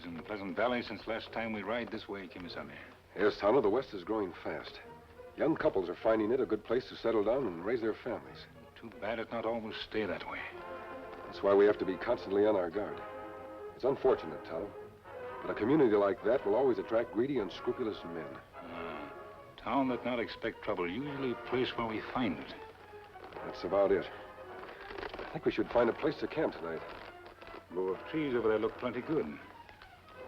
is in Pleasant Valley since last time we ride this way, Kimisame. Yes, Tonto, the West is growing fast. Young couples are finding it a good place to settle down and raise their families. Too bad it not always stay that way. That's why we have to be constantly on our guard. It's unfortunate, Tonto, but a community like that will always attract greedy, unscrupulous men. Town that not expect trouble, usually a place where we find it. That's about it. I think we should find a place to camp tonight. Row of trees over there look plenty good.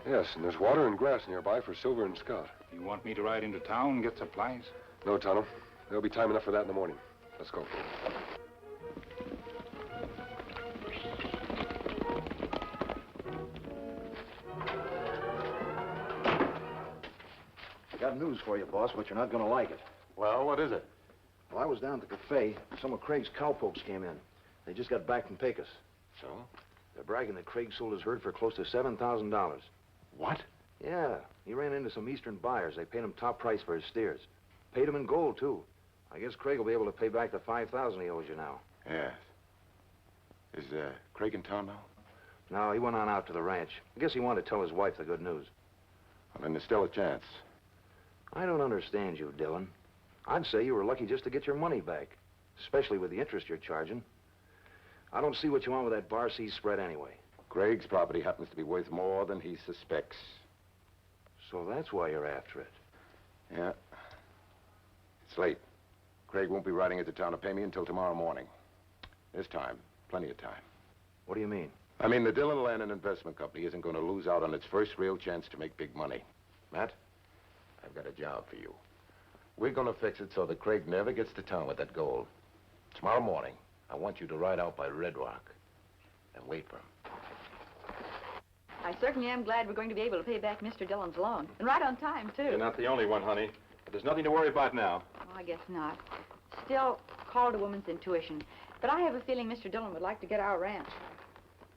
Yes, and there's water and grass nearby for Silver and Scott. You want me to ride into town and get supplies? No, Tonto. There'll be time enough for that in the morning. Let's go. I got news for you, boss, but you're not going to like it. Well, what is it? Well, I was down at the cafe. Some of Craig's cowpokes came in. They just got back from Pecos. So? They're bragging that Craig sold his herd for close to $7,000. What? Yeah, he ran into some eastern buyers. They paid him top price for his steers. Paid him in gold, too. I guess Craig will be able to pay back the $5,000 he owes you now. Yes. Is, Craig in town now? No, he went on out to the ranch. I guess he wanted to tell his wife the good news. Well, then there's still a chance. I don't understand you, Dillon. I'd say you were lucky just to get your money back, especially with the interest you're charging. I don't see what you want with that Bar C spread anyway. Craig's property happens to be worth more than he suspects. So that's why you're after it. Yeah. It's late. Craig won't be riding into town to pay me until tomorrow morning. There's time. Plenty of time. What do you mean? I mean, the Dillon Land and Investment Company isn't going to lose out on its first real chance to make big money. Matt, I've got a job for you. We're going to fix it so that Craig never gets to town with that gold. Tomorrow morning, I want you to ride out by Red Rock and wait for him. I certainly am glad we're going to be able to pay back Mr. Dillon's loan. And right on time, too. You're not the only one, honey. But there's nothing to worry about now. Oh, I guess not. Still, called a woman's intuition. But I have a feeling Mr. Dillon would like to get our ranch.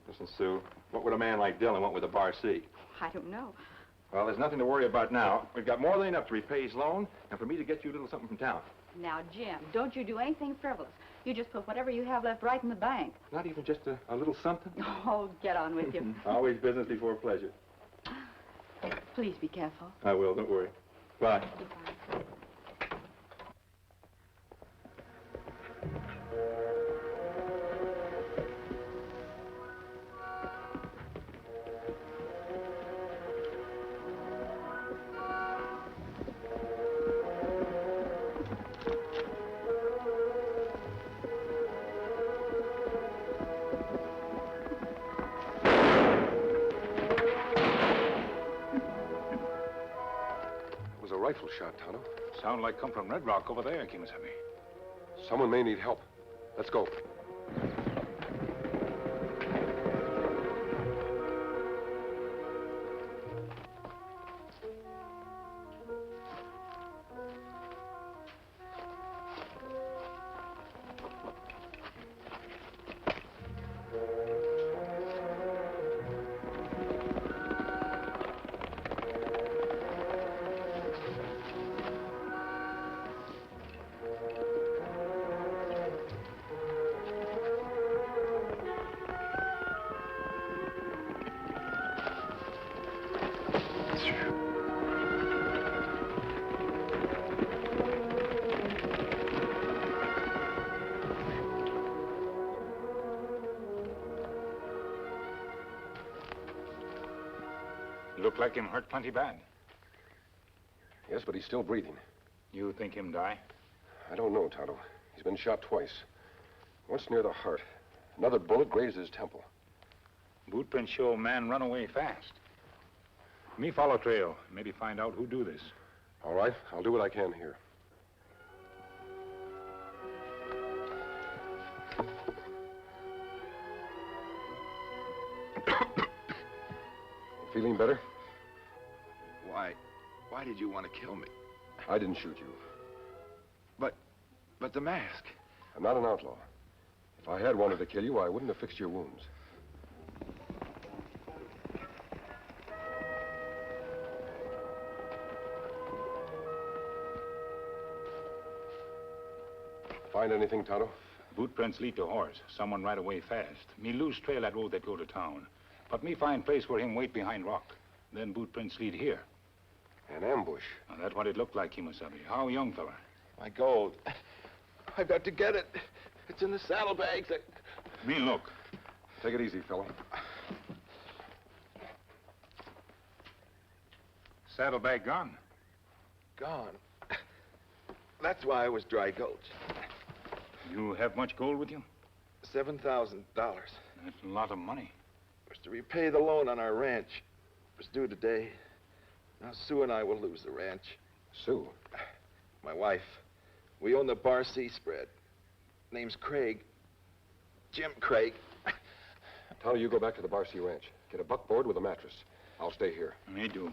Listen, Sue, what would a man like Dillon want with a Bar C? I don't know. Well, there's nothing to worry about now. We've got more than enough to repay his loan and for me to get you a little something from town. Now, Jim, don't you do anything frivolous. You just put whatever you have left right in the bank. Not even just a little something? Oh, get on with you. Always business before pleasure. Please be careful. I will, don't worry. Bye. Goodbye. Rifle shot, Tonto. Sound like come from Red Rock over there, Kimisame. Someone may need help. Let's go. Look like him hurt plenty bad. Yes, but he's still breathing. You think him die? I don't know, Tonto. He's been shot twice. Once near the heart. Another bullet grazed his temple. Boot prints show a man run away fast. Me follow trail. Maybe find out who do this. All right, I'll do what I can here. Feeling better? Why did you want to kill me? I didn't shoot you. But the mask. I'm not an outlaw. If I had wanted to kill you, I wouldn't have fixed your wounds. Find anything, Tonto? Boot prints lead to horse. Someone ride away fast. Me lose trail that road that go to town. But me find place where him wait behind rock. Then boot prints lead here. An ambush. Now, that's what it looked like, Kimasabi. How young fella? My gold. I've got to get it. It's in the saddlebags. Me look. Take it easy, fellow. Saddlebag gone. Gone. That's why I was dry gulch. You have much gold with you? $7,000. That's a lot of money. Was to repay the loan on our ranch. It was due today. Now Sue and I will lose the ranch. Sue. My wife. We own the Bar C spread. Name's Craig. Jim Craig. Tonto, you go back to the Bar C Ranch. Get a buckboard with a mattress. I'll stay here. Me do.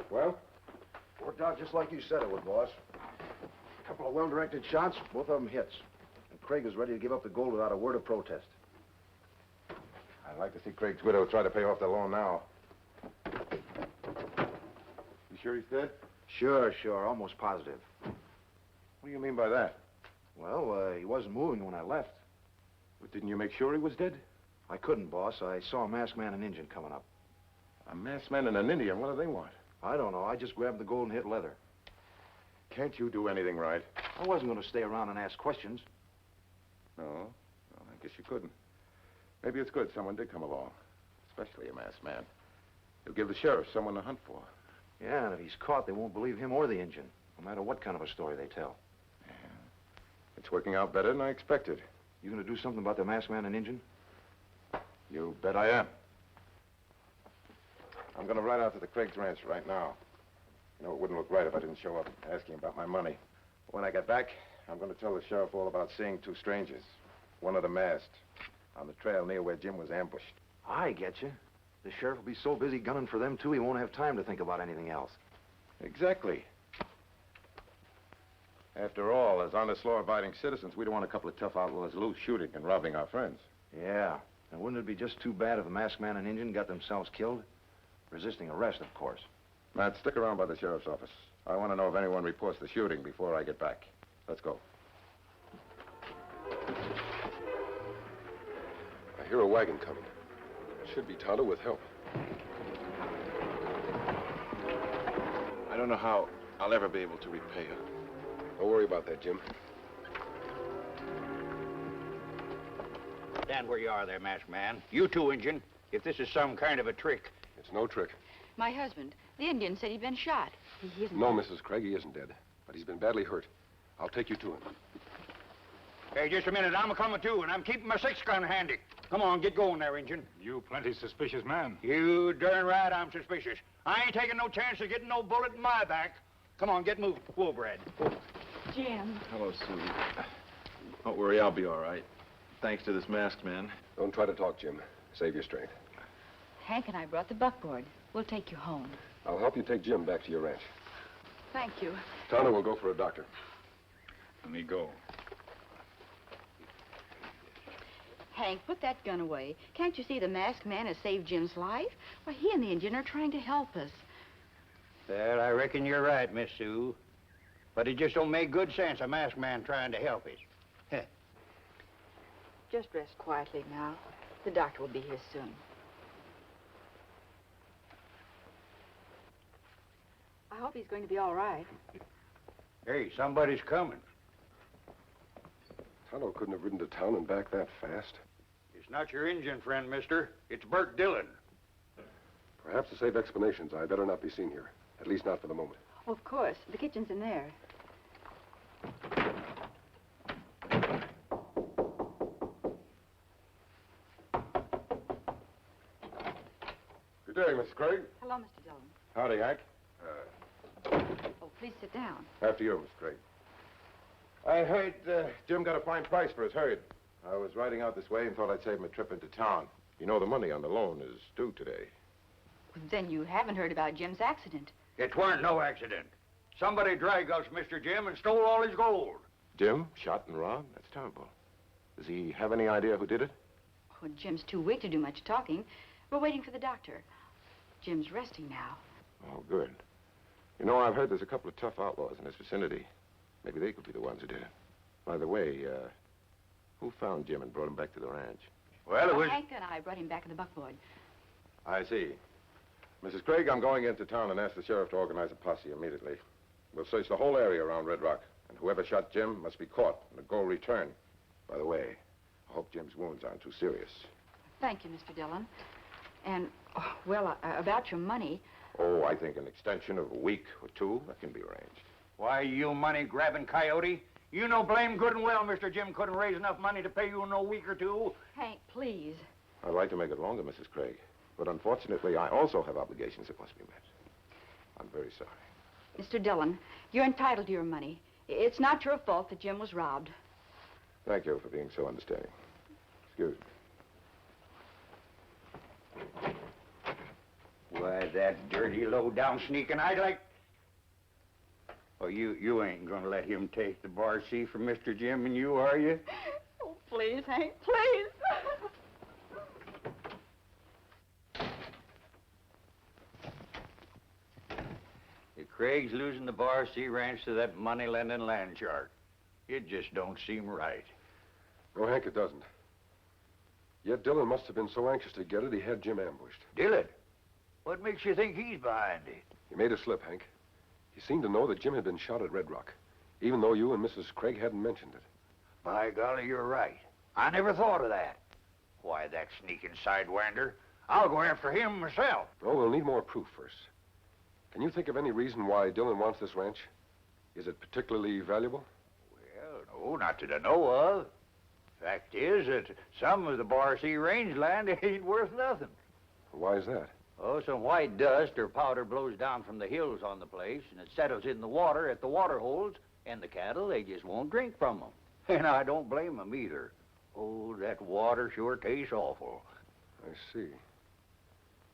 Well? Worked out just like you said it would, boss. A couple of well-directed shots, both of them hits. And Craig is ready to give up the gold without a word of protest. I'd like to see Craig's widow try to pay off the loan now. You sure he's dead? Sure, almost positive. What do you mean by that? Well, he wasn't moving when I left. But didn't you make sure he was dead? I couldn't, boss. I saw a masked man and Indian coming up. A masked man and an Indian, what do they want? I don't know. I just grabbed the gold and hit leather. Can't you do anything right? I wasn't going to stay around and ask questions. No? Well, I guess you couldn't. Maybe it's good someone did come along, especially a masked man. He'll give the sheriff someone to hunt for. Yeah, and if he's caught, they won't believe him or the Indian, no matter what kind of a story they tell. Yeah. It's working out better than I expected. You going to do something about the masked man and Indian? You bet I am. I'm going to ride out to the Craig's ranch right now. You know, it wouldn't look right if I didn't show up asking about my money. When I get back, I'm going to tell the sheriff all about seeing two strangers. One of them masked, on the trail near where Jim was ambushed. I get you. The sheriff will be so busy gunning for them, too, he won't have time to think about anything else. Exactly. After all, as honest, law-abiding citizens, we don't want a couple of tough outlaws loose shooting and robbing our friends. Yeah. And wouldn't it be just too bad if the masked man and Indian got themselves killed? Resisting arrest, of course. Matt, stick around by the sheriff's office. I want to know if anyone reports the shooting before I get back. Let's go. I hear a wagon coming. It should be Tonto with help. I don't know how I'll ever be able to repay her. Don't worry about that, Jim. Stand where you are there, masked man. You too, Injun. If this is some kind of a trick. It's no trick. My husband, the Indian, said he'd been shot. He isn't. No, Mrs. Craig, he isn't dead. But he's been badly hurt. I'll take you to him. Hey, just a minute. I'm a-coming too, and I'm keeping my 6-gun handy. Come on, get going there, Injun. You plenty suspicious man. You darn right I'm suspicious. I ain't taking no chance of getting no bullet in my back. Come on, get moving. Whoa, Brad. Whoa. Jim. Hello, Susie. Don't worry, I'll be all right. Thanks to this masked man. Don't try to talk, Jim. Save your strength. Hank and I brought the buckboard. We'll take you home. I'll help you take Jim back to your ranch. Thank you. Tonto will go for a doctor. Let me go. Hank, put that gun away. Can't you see the masked man has saved Jim's life? Why, he and the Indian are trying to help us. Well, I reckon you're right, Miss Sue. But it just don't make good sense, a masked man trying to help us. Just rest quietly now. The doctor will be here soon. I hope he's going to be all right. Hey, somebody's coming. Tonto couldn't have ridden to town and back that fast. It's not your Indian friend, mister. It's Bert Dillon. Perhaps to save explanations, I better not be seen here. At least not for the moment. Oh, of course. The kitchen's in there. Good day, Miss Craig. Hello, Mr. Dillon. Howdy, Hank. Oh, please sit down. After you, Miss Craig. I heard Jim got a fine price for his herd. I was riding out this way and thought I'd save him a trip into town. You know the money on the loan is due today. Then you haven't heard about Jim's accident. It weren't no accident. Somebody dragged us, Mr. Jim, and stole all his gold. Jim, shot and robbed? That's terrible. Does he have any idea who did it? Well, Jim's too weak to do much talking. We're waiting for the doctor. Jim's resting now. Oh, good. You know, I've heard there's a couple of tough outlaws in this vicinity. Maybe they could be the ones who did it. By the way, Who found Jim and brought him back to the ranch? Well, it was... Hank and I brought him back in the buckboard. I see. Mrs. Craig, I'm going into town and ask the sheriff to organize a posse immediately. We'll search the whole area around Red Rock, and whoever shot Jim must be caught and the gold returned. By the way, I hope Jim's wounds aren't too serious. Thank you, Mr. Dillon. And, well, about your money, Oh, I think an extension of a week or two, that can be arranged. Why, you money-grabbing coyote? You know blame good and well Mr. Jim couldn't raise enough money to pay you in a week or two. Hank, please. I'd like to make it longer, Mrs. Craig. But unfortunately, I also have obligations that must be met. I'm very sorry. Mr. Dillon, you're entitled to your money. It's not your fault that Jim was robbed. Thank you for being so understanding. Excuse me. Why, that dirty, low-down sneaking I'd like... Oh, you ain't gonna let him take the bar C from Mr. Jim and you, are you? Oh, please, Hank, please. Craig's losing the Bar C ranch to that money-lending land shark. It just don't seem right. No, Hank, it doesn't. Yet Dillon must have been so anxious to get it, he had Jim ambushed. Dillon? What makes you think he's behind it? He made a slip, Hank. He seemed to know that Jim had been shot at Red Rock, even though you and Mrs. Craig hadn't mentioned it. By golly, you're right. I never thought of that. Why, that sneaking sidewinder. I'll go after him myself. Oh, we'll need more proof first. Can you think of any reason why Dillon wants this ranch? Is it particularly valuable? Well, no, not that I know of. Fact is that some of the Bar C rangeland ain't worth nothing. Why is that? Oh, some white dust or powder blows down from the hills on the place, and it settles in the water at the water holes, and the cattle, they just won't drink from them. And I don't blame them either. Oh, that water sure tastes awful. I see.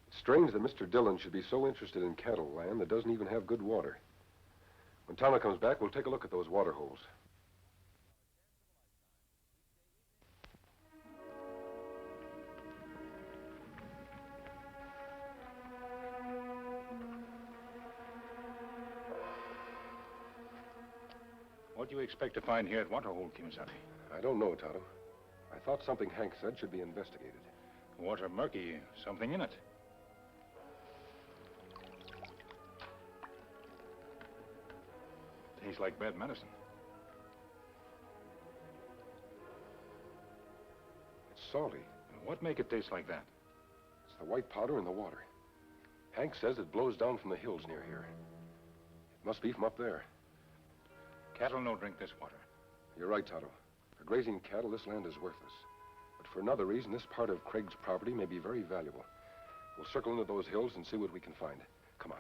It's strange that Mr. Dillon should be so interested in cattle land that doesn't even have good water. When Tonto comes back, we'll take a look at those water holes. What do you expect to find here at Waterhole, Kimasabi? I don't know, Tonto. I thought something Hank said should be investigated. Water murky, something in it. Tastes like bad medicine. It's salty. What make it taste like that? It's the white powder in the water. Hank says it blows down from the hills near here. It must be from up there. Cattle no drink this water. You're right, Tonto. For grazing cattle, this land is worthless. But for another reason, this part of Craig's property may be very valuable. We'll circle into those hills and see what we can find. Come on.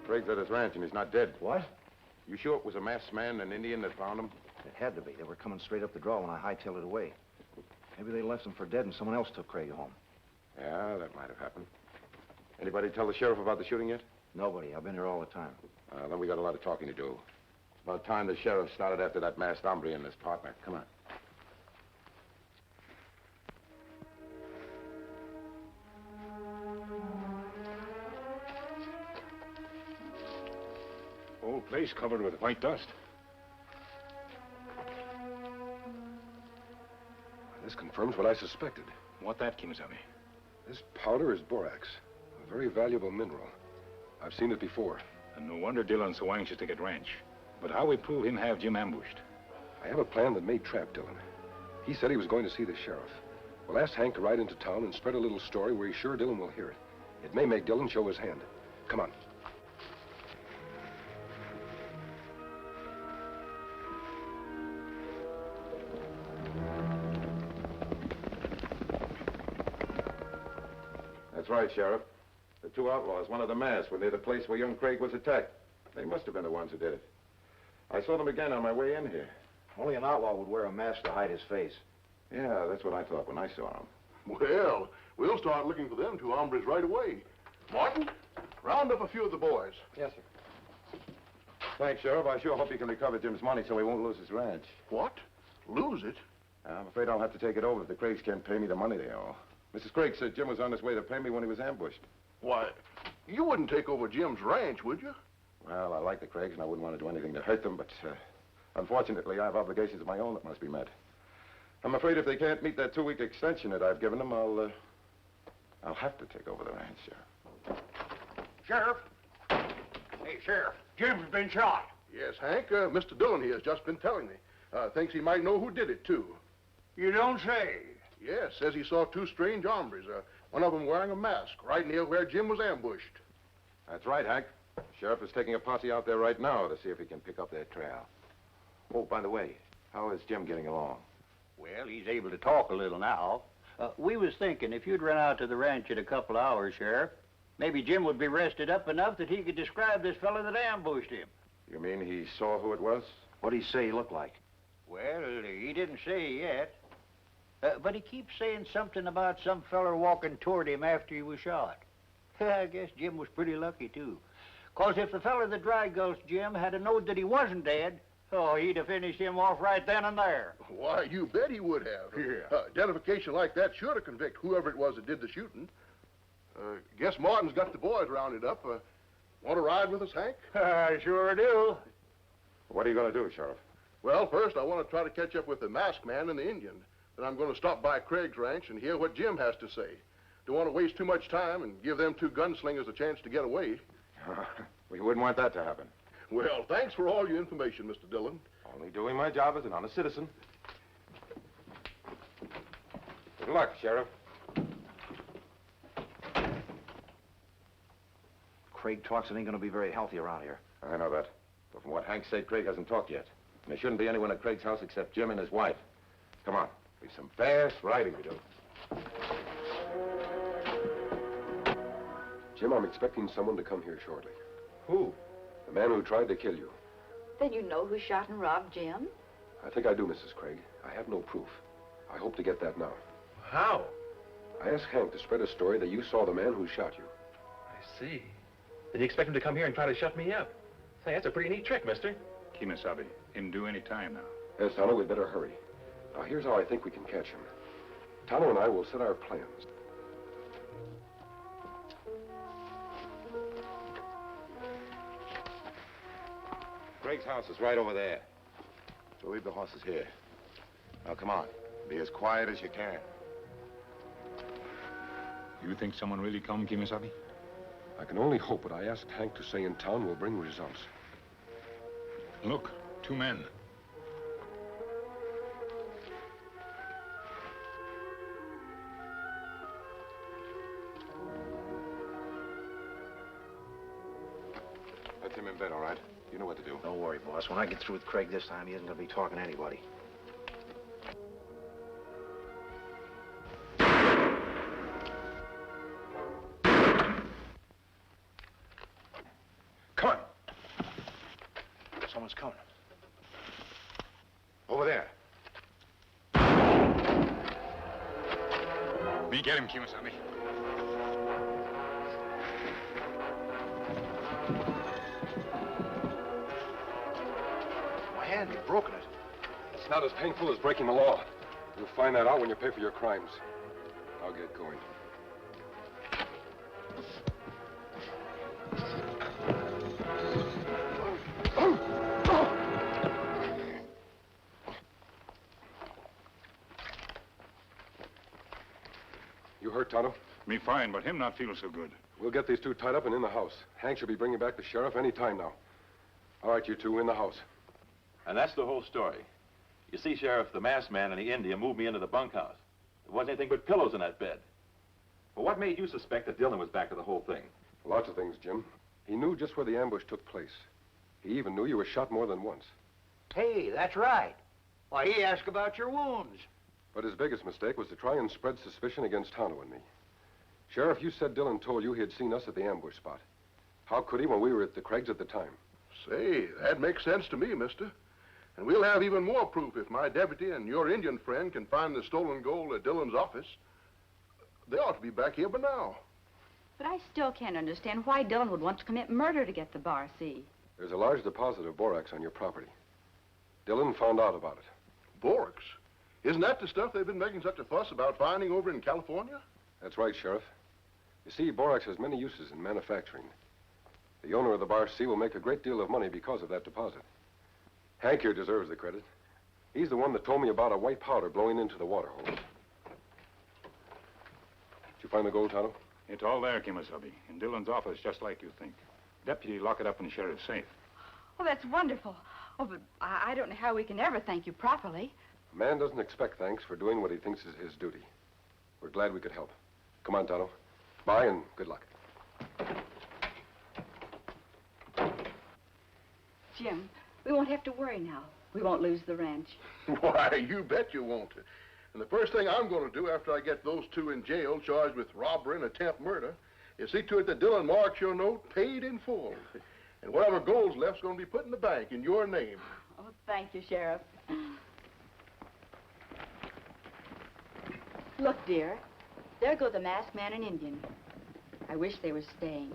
Craig's at his ranch and he's not dead. What? You sure it was a masked man, an Indian, that found him? It had to be. They were coming straight up the draw when I hightailed it away. Maybe they left him for dead and someone else took Craig home. Yeah, that might have happened. Anybody tell the sheriff about the shooting yet? Nobody. I've been here all the time. Then we got a lot of talking to do. It's about time the sheriff started after that masked hombre and his partner. Come on. Whole place covered with white dust. This confirms what I suspected. What that, Kimasabi? This powder is borax, a very valuable mineral. I've seen it before. And no wonder Dillon's so anxious to get ranch. But how we prove him have Jim ambushed? I have a plan that may trap Dillon. He said he was going to see the sheriff. We'll ask Hank to ride into town and spread a little story where he's sure Dillon will hear it. It may make Dillon show his hand. Come on. That's right, Sheriff. The two outlaws, one of the masks, were near the place where young Craig was attacked. They must have been the ones who did it. I saw them again on my way in here. Only an outlaw would wear a mask to hide his face. Yeah, that's what I thought when I saw them. Well, we'll start looking for them two hombres right away. Martin, round up a few of the boys. Yes, sir. Thanks, Sheriff. I sure hope you can recover Jim's money so he won't lose his ranch. What? Lose it? I'm afraid I'll have to take it over if the Craigs can't pay me the money they owe. Mrs. Craig said Jim was on his way to pay me when he was ambushed. Why, you wouldn't take over Jim's ranch, would you? Well, I like the Craigs, and I wouldn't want to do anything to hurt them, but unfortunately, I have obligations of my own that must be met. I'm afraid if they can't meet that 2-week extension that I've given them, I'll have to take over the ranch, Sheriff. Sheriff? Hey, Sheriff, Jim's been shot. Yes, Hank. Mr. Dillon here has just been telling me. Thinks he might know who did it, too. You don't say. Yes, says he saw 2 strange hombres, one of them wearing a mask, right near where Jim was ambushed. That's right, Hank. The sheriff is taking a posse out there right now to see if he can pick up their trail. Oh, by the way, how is Jim getting along? Well, he's able to talk a little now. We was thinking if you'd run out to the ranch in a couple hours, Sheriff, maybe Jim would be rested up enough that he could describe this fella that ambushed him. You mean he saw who it was? What did he say he looked like? Well, he didn't say yet. But he keeps saying something about some feller walking toward him after he was shot. I guess Jim was pretty lucky, too. 'Cause if the feller that dry gulched Jim had a knowed that he wasn't dead, oh, he'd have finished him off right then and there. Why, you bet he would have. Yeah. Identification like that sure to convict whoever it was that did the shooting. Guess Martin's got the boys rounded up. Want to ride with us, Hank? I sure do. What are you going to do, Sheriff? Well, first I want to try to catch up with the masked man and the Indian. Then I'm going to stop by Craig's ranch and hear what Jim has to say. Don't want to waste too much time and give them 2 gunslingers a chance to get away. We wouldn't want that to happen. Well, thanks for all your information, Mr. Dillon. Only doing my job as an honest citizen. Good luck, Sheriff. Craig talks, it ain't gonna be very healthy around here. I know that. But from what Hank said, Craig hasn't talked yet. And there shouldn't be anyone at Craig's house except Jim and his wife. Come on. Be some fast riding to do. Jim, I'm expecting someone to come here shortly. Who? The man who tried to kill you. Then you know who shot and robbed Jim? I think I do, Mrs. Craig. I have no proof. I hope to get that now. How? I asked Hank to spread a story that you saw the man who shot you. I see. Did you expect him to come here and try to shut me up? Say, that's a pretty neat trick, mister. Kimasabi, him due any time now. Yes, Tonto, we'd better hurry. Now, here's how I think we can catch him. Tonto and I will set our plans. Craig's house is right over there. So leave the horses here. Now, come on. Be as quiet as you can. You think someone really come, Kimasabi? I can only hope what I asked Hank to say in town will bring results. Look, 2 men. That's him in bed, all right? You know what to do. Don't worry, boss. When I get through with Craig this time, he isn't gonna be talking to anybody. Come on. Someone's coming. Over there. Me get him, Kimasabi. My hand, you've broken it. It's not as painful as breaking the law. You'll find that out when you pay for your crimes. I'll get going. You hurt, Tonto? Me fine, but him not feel so good. We'll get these 2 tied up and in the house. Hank should be bringing back the sheriff any time now. All right, you 2, in the house. And that's the whole story. You see, Sheriff, the masked man and the Indian moved me into the bunkhouse. There wasn't anything but pillows in that bed. Well, what made you suspect that Dillon was back of the whole thing? Lots of things, Jim. He knew just where the ambush took place. He even knew you were shot more than once. Hey, that's right. Why, he asked about your wounds. But his biggest mistake was to try and spread suspicion against Tonto and me. Sheriff, you said Dillon told you he had seen us at the ambush spot. How could he when we were at the Craigs at the time? Say, that makes sense to me, mister. And we'll have even more proof if my deputy and your Indian friend can find the stolen gold at Dillon's office. They ought to be back here by now. But I still can't understand why Dillon would want to commit murder to get the Bar C. There's a large deposit of borax on your property. Dillon found out about it. Borax? Isn't that the stuff they've been making such a fuss about finding over in California? That's right, Sheriff. You see, borax has many uses in manufacturing. The owner of the Bar C will make a great deal of money because of that deposit. Hank here deserves the credit. He's the one that told me about a white powder blowing into the water hole. Did you find the gold, Tonto? It's all there, Kimasabi, in Dillon's office, just like you think. Deputy, lock it up in the sheriff's safe. Oh, that's wonderful. Oh, but I don't know how we can ever thank you properly. A man doesn't expect thanks for doing what he thinks is his duty. We're glad we could help. Come on, Tonto. Bye, and good luck. Jim, we won't have to worry now. We won't lose the ranch. Why, you bet you won't. And the first thing I'm going to do after I get those two in jail charged with robbery and attempt murder is see to it that Dillon marks your note paid in full. And whatever gold's left's going to be put in the bank in your name. Oh, thank you, Sheriff. Look, dear, there go the masked man and Indian. I wish they were staying.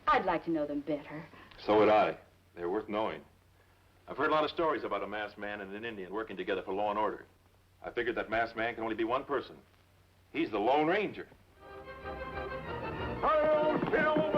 I'd like to know them better. So would I. They're worth knowing. I've heard a lot of stories about a masked man and an Indian working together for law and order. I figured that masked man can only be one person. He's the Lone Ranger. Hi-yo, Bill!